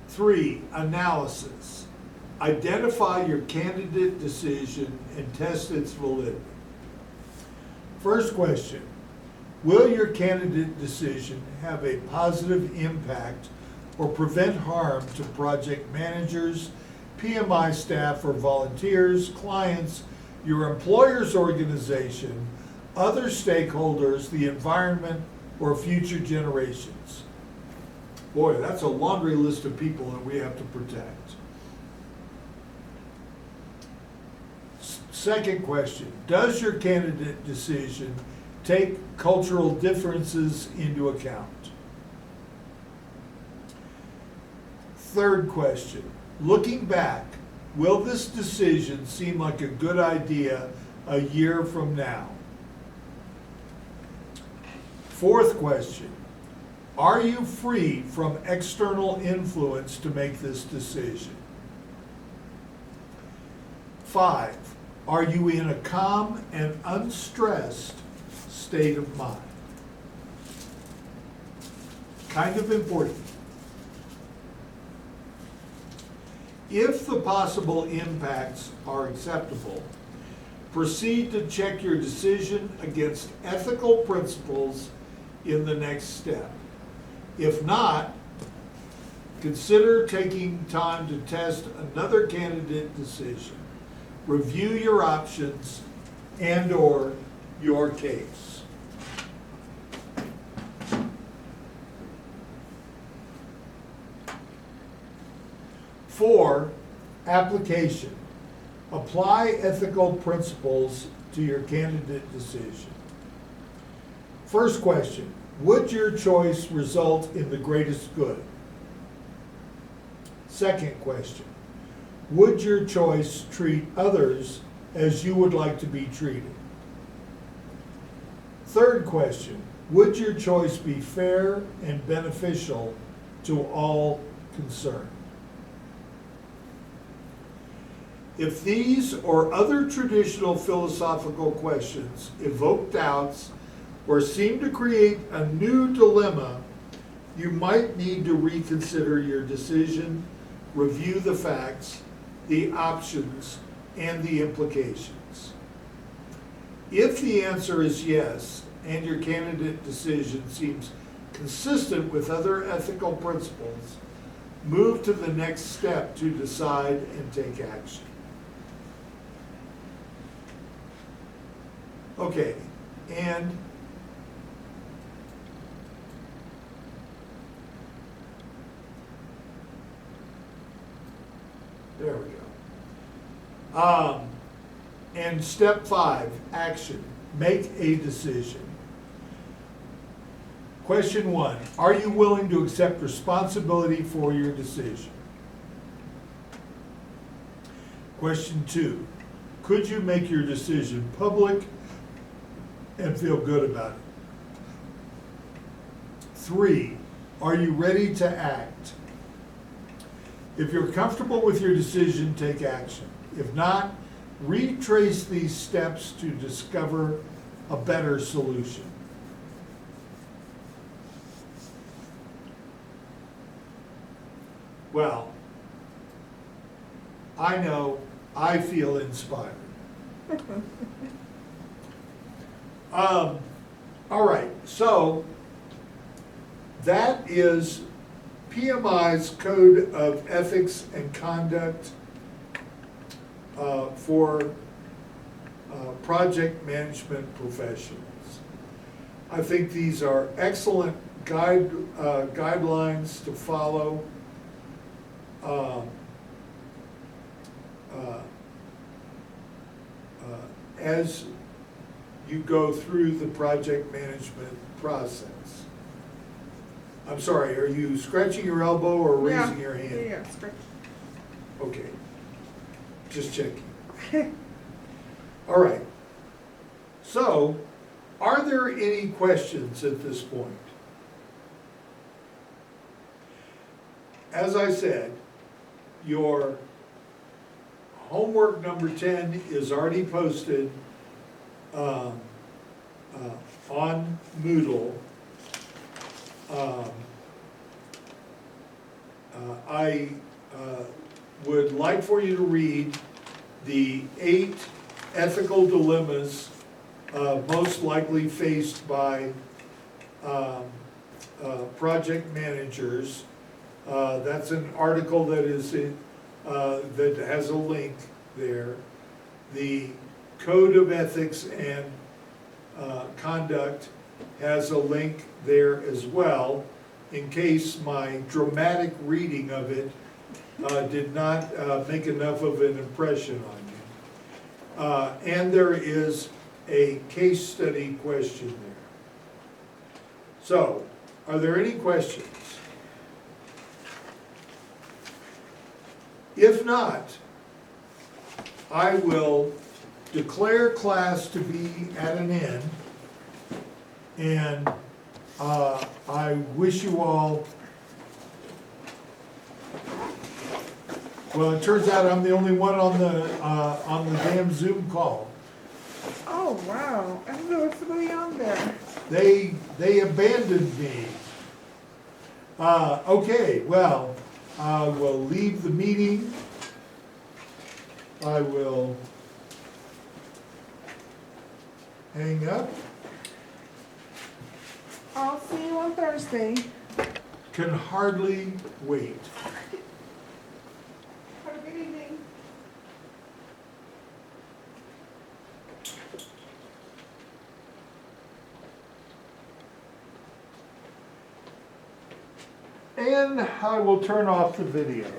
Three, analysis. Identify your candidate decision and test its validity. First question, will your candidate decision have a positive impact or prevent harm to project managers, PMI staff or volunteers, clients, your employer's organization, other stakeholders, the environment, or future generations? Boy, that's a laundry list of people that we have to protect. Second question, does your candidate decision take cultural differences into account? Third question, looking back, will this decision seem like a good idea a year from now? Fourth question, are you free from external influence to make this decision? 5, are you in a calm and unstressed state of mind? Kind of important. If the possible impacts are acceptable, proceed to check your decision against ethical principles in the next step. If not, consider taking time to test another candidate decision. Review your options and/or your case. Four, application. Apply ethical principles to your candidate decision. First question, would your choice result in the greatest good? Second question, would your choice treat others as you would like to be treated? Third question, would your choice be fair and beneficial to all concerned? If these or other traditional philosophical questions evoke doubts or seem to create a new dilemma, you might need to reconsider your decision, review the facts, the options, and the implications. If the answer is yes, and your candidate decision seems consistent with other ethical principles, move to the next step to decide and take action. Okay, and there we go. And step 5, action. Make a decision. Question 1, are you willing to accept responsibility for your decision? Question 2, could you make your decision public and feel good about it? 3, are you ready to act? If you're comfortable with your decision, take action. If not, retrace these steps to discover a better solution. Well, I know I feel inspired. All right, so that is PMI's Code of Ethics and Conduct for project management professionals. I think these are excellent guidelines to follow. As you go through the project management process. I'm sorry, are you scratching your elbow or raising your hand? Yeah, scratch. Okay, just checking. All right, so are there any questions at this point? As I said, your homework number 10 is already posted on Moodle. I would like for you to read the 8 ethical dilemmas most likely faced by project managers. That's an article that is that has a link there. The Code of Ethics and Conduct has a link there as well, in case my dramatic reading of it did not make enough of an impression on you. And there is a case study question there. So, are there any questions? If not, I will declare class to be at an end, and I wish you all, well, it turns out I'm the only one on the damn Zoom call. Oh, wow. I don't know what's really on there. They abandoned me. Okay, well, we'll leave the meeting I will hang up. I'll see you on Thursday. Can hardly wait. Have a good evening. And I will turn off the video.